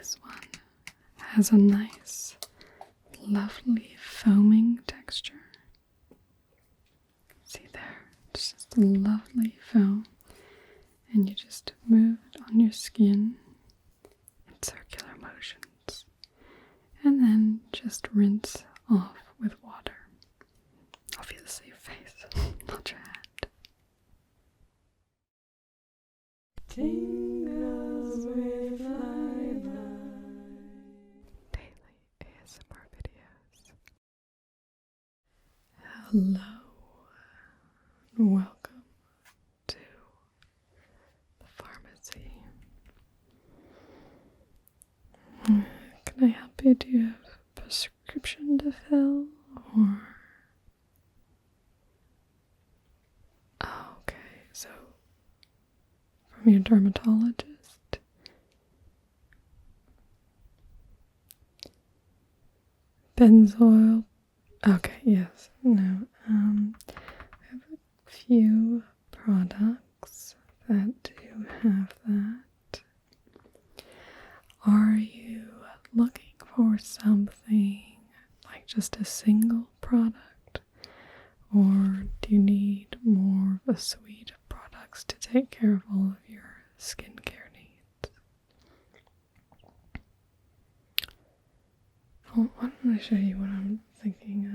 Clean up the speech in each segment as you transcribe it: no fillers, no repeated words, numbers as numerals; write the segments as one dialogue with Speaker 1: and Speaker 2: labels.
Speaker 1: this one has a nice, lovely foaming texture. See there, it's just a lovely foam, and you just move it on your skin in circular motions, and then just rinse off with water. Obviously your face, not your hand. Tingles with flyby. Daily ASMR videos. Hello, and welcome to the pharmacy. Can I help you? Do you have a prescription to fill, or? Oh, okay, so from your dermatologist? Benzoyl. Okay, yes. No. I have a few products that do have that. Are you looking for something like just a single product, or do you need more of a suite of products to take care of all of your skincare needs? Oh, why don't I show you what I'm thinking of?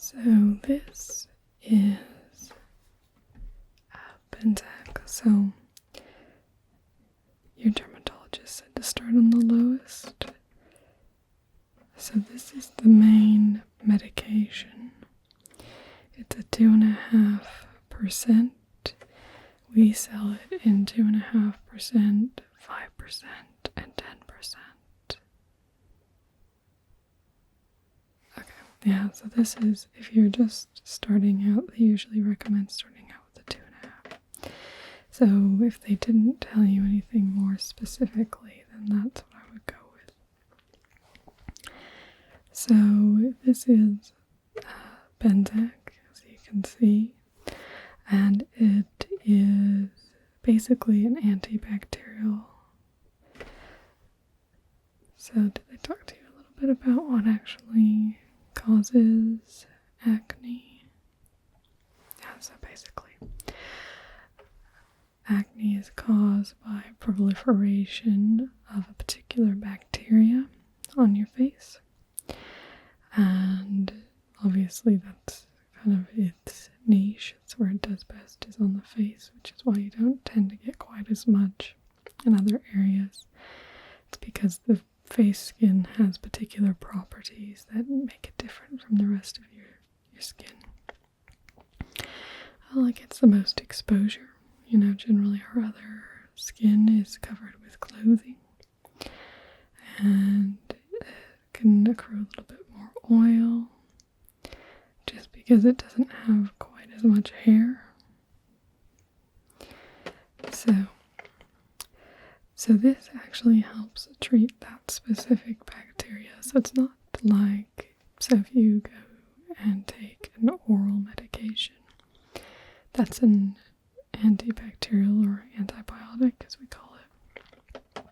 Speaker 1: So this is Benzac. So your dermatologist said to start on the lowest. So this is the main medication. It's a 2.5%. We sell it in 2.5%, 5%, and 10%. Yeah, so this is, if you're just starting out, they usually recommend starting out with the 2.5. So if they didn't tell you anything more specifically, then that's what I would go with. So this is Benzac, as you can see, and it is basically an antibacterial. So did they talk to you a little bit about what actually causes acne? Yeah, so basically, acne is caused by proliferation of a particular bacteria on your face, and obviously that's kind of its niche. It's where it does best, is on the face, which is why you don't tend to get quite as much in other areas. It's because the face skin has particular properties that make it different from the rest of your skin. Like, it's the most exposure. Generally our other skin is covered with clothing, and it can accrue a little bit more oil just because it doesn't have quite as much hair. So this actually helps treat that specific bacteria. So it's not like, so if you go and take an oral medication, that's an antibacterial or antibiotic, as we call it.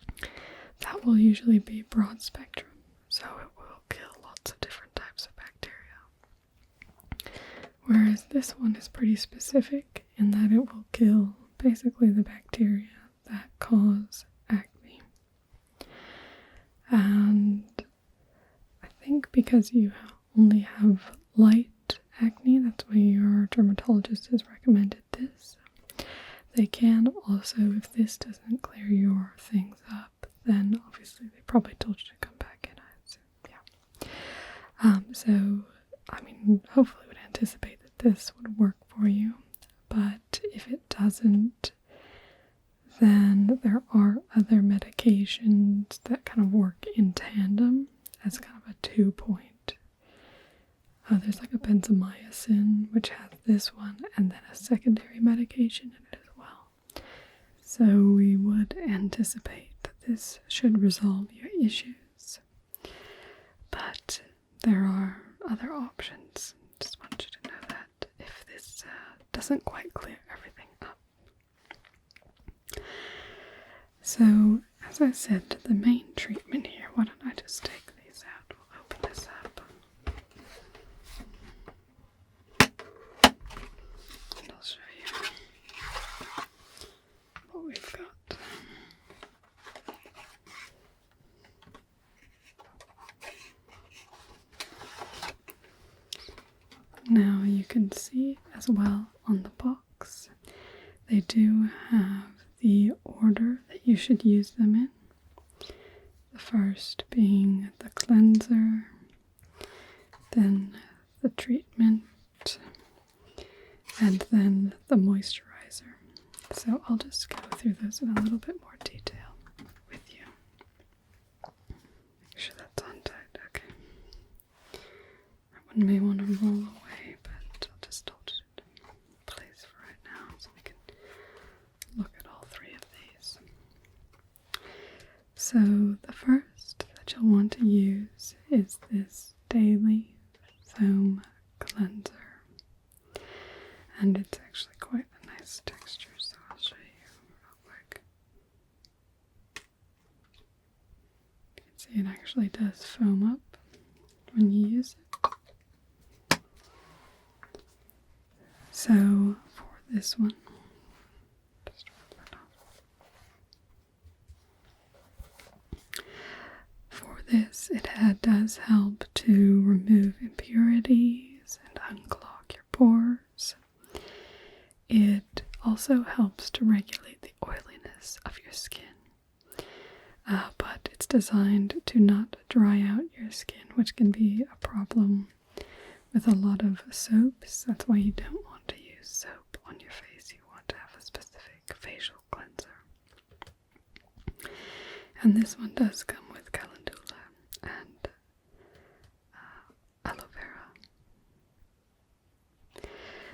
Speaker 1: That will usually be broad spectrum, so it will kill lots of different types of bacteria. Whereas this one is pretty specific in that it will kill basically the bacteria that cause acne. And I think because you only have light acne, that's why your dermatologist has recommended this. They can also, if this doesn't clear your things up, then obviously they probably told you to come back in, I assume. Yeah. So, I mean, hopefully would anticipate that this would work for you. But if it doesn't, then there are other medications that kind of work in tandem as kind of a 2-point There's like a benzamycin, which has this one, and then a secondary medication in it as well. So we would anticipate that this should resolve your issues. But there are other options. Just want you to know that if this doesn't quite clear everything up. So, as I said, the main treatment here, why don't I just take these out? We'll open this up. And I'll show you what we've got. Now you can see as well on the box, they do have the order that you should use them in. The first being the cleanser, then the treatment, and then the moisturizer. So I'll just go through those in a little bit more detail with you. Make sure that's on tight. Okay. That one may want to roll away, but I'll just hold it in place for right now so we can look at all three of these. So the first that you'll want to use is this daily foam cleanser. And it's actually quite a nice texture, so I'll show you real quick. You can see it actually does foam up when you use it. So for this one, just rub that off. For this, it does help to remove impurities and unclog your pores. It also helps to regulate the oiliness of your skin, but it's designed to not dry out your skin, which can be a problem with a lot of soaps. That's why you don't want to use soap on your face. You want to have a specific facial cleanser. And this one does come with calendula and aloe vera.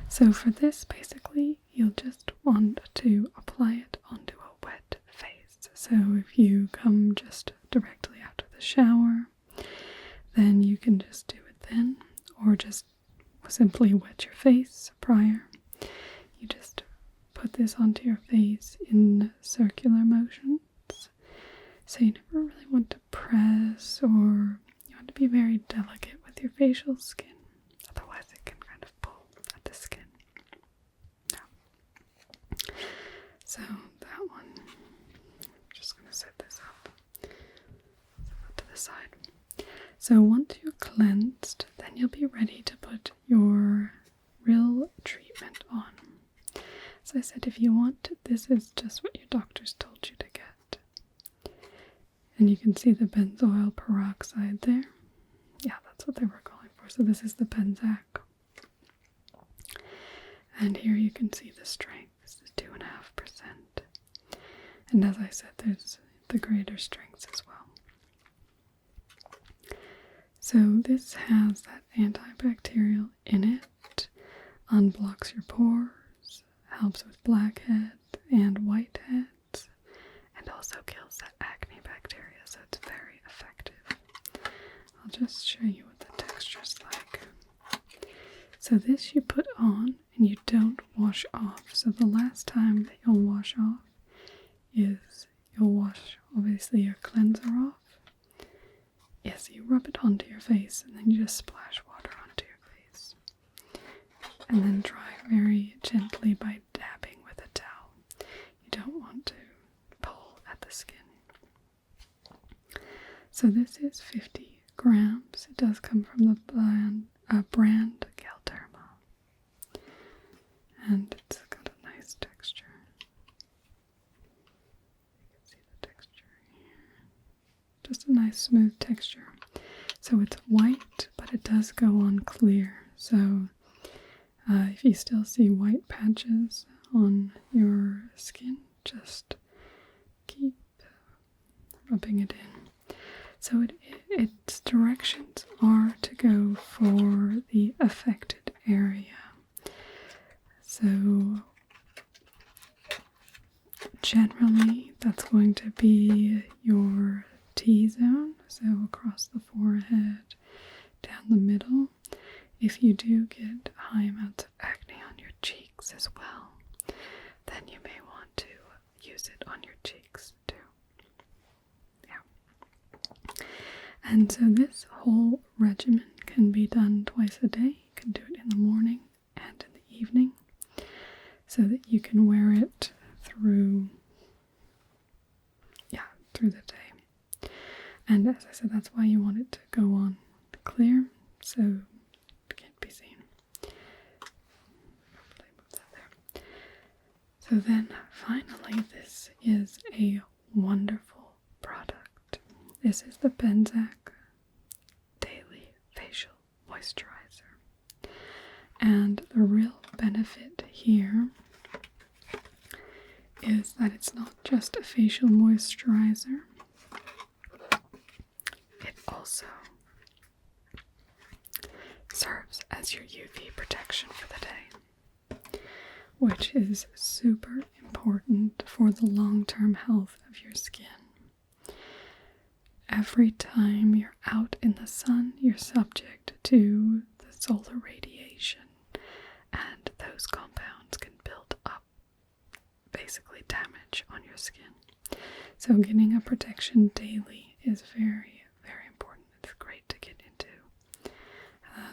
Speaker 1: So for this, basically, you'll just want to apply it onto a wet face. So if you come just directly after the shower, then you can just do it then, or just simply wet your face prior. You just put this onto your face in circular motions. So you never really want to press, or you want to be very delicate with your facial skin. Otherwise it can kind of pull at the skin. So that one, I'm just going to set this up. Set that to the side. So once you're cleansed, then you'll be ready to put your real treatment on. As I said, if you want, this is just what your doctors told you to get. And you can see the benzoyl peroxide there. Yeah, that's what they were calling for. So this is the Benzac. And here you can see the strength. This is 2.5%. And as I said, there's the greater strengths as well. So this has that antibacterial in it, unblocks your pores, helps with blackheads and whiteheads, and also kills that acne bacteria, so it's very effective. I'll just show you what the texture's like. So this you put on and you don't wash off. So the last time that you'll wash off is you'll wash obviously your cleanser off. Yes, you rub it onto your face and then you just splash water onto your face. And then dry very gently by dabbing with a towel. You don't want to pull at the skin. So this is 50 grams. It does come from the brand Galderma. And it's got a nice texture. You can see the texture here. Just a nice smooth texture. So it's white, but it does go on clear. So if you still see white patches on your skin, just keep rubbing it in. So its directions are to go for the affected area. So generally that's going to be your T-zone, so across the forehead, down the middle. If you do get high amounts of acne on your cheeks as well, then you may want to use it on your cheeks too. Yeah. And so this whole regimen can be done twice a day. You can do it in the morning and in the evening, so that you can wear it through the day. And as I said, that's why you want it to go on clear, so it can't be seen. So then finally, this is a wonderful product. This is the Benzac Daily Facial Moisturizer. And the real benefit here is that it's not just a facial moisturizer, it also serves as your UV protection for the day, which is super important for the long-term health of your skin. Every time you're out in the sun, you're subject to the solar radiation, and those compounds can build up basically damage on your skin. So getting a protection daily is very, very important. It's great to get into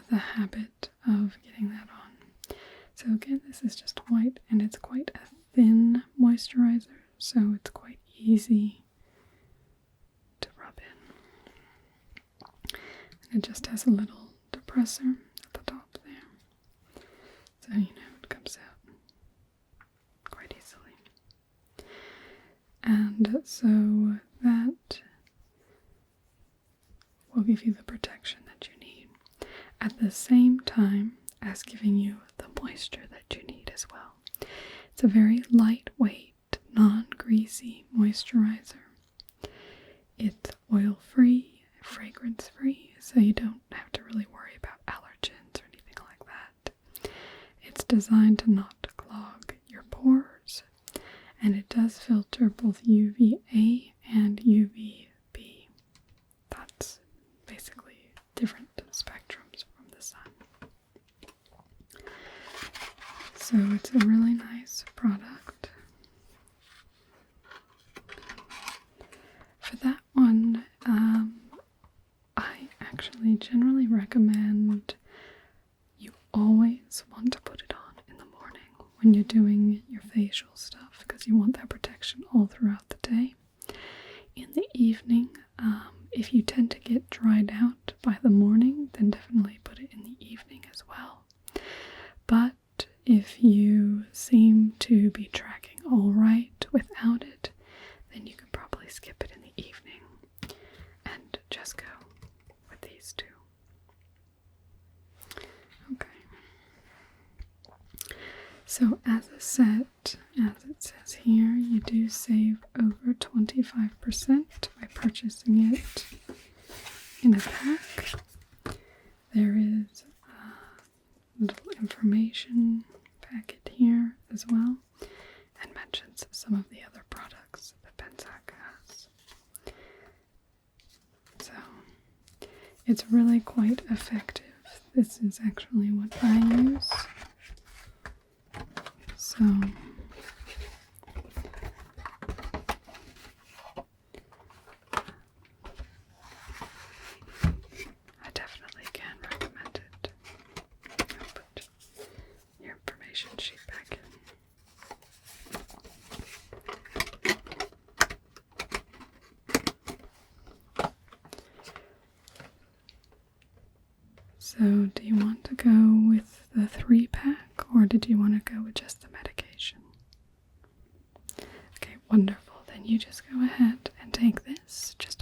Speaker 1: the habit of getting that on. So again, this is just white, and it's quite a thin moisturizer, so it's quite easy to rub in. And it just has a little depressor at the top there, so it comes out quite easily. And so that will give you the protection that you need, at the same time as giving you the moisture that you need as well. It's a very lightweight, non-greasy moisturizer. It's oil-free, fragrance-free, so you don't have to really worry about allergens or anything like that. It's designed to not clog your pores, and it does filter both UVA and UVB. That's basically different spectrums from the sun. So it's a really nice product. For that one, I actually generally recommend you always want to put it on in the morning when you're doing your facial stuff, because you want that protection all throughout the day. In the evening, if you tend to get dried out by the morning, then definitely put it in the evening as well. But if you seem to be tracking all right without it, then you can probably skip it in the evening and just go with these two. Okay. So as a set, as it says here, you do save over 25% by purchasing it in a pack. There is a little information packet here as well, and mentions some of the other products that Benzac has. So it's really quite effective. This is actually what I use. So I definitely can recommend it. I'll put your information sheet back in. So do you want to go with the 3-pack, or did you want to go with just the medication? Okay, wonderful. Then you just go ahead and take this. Just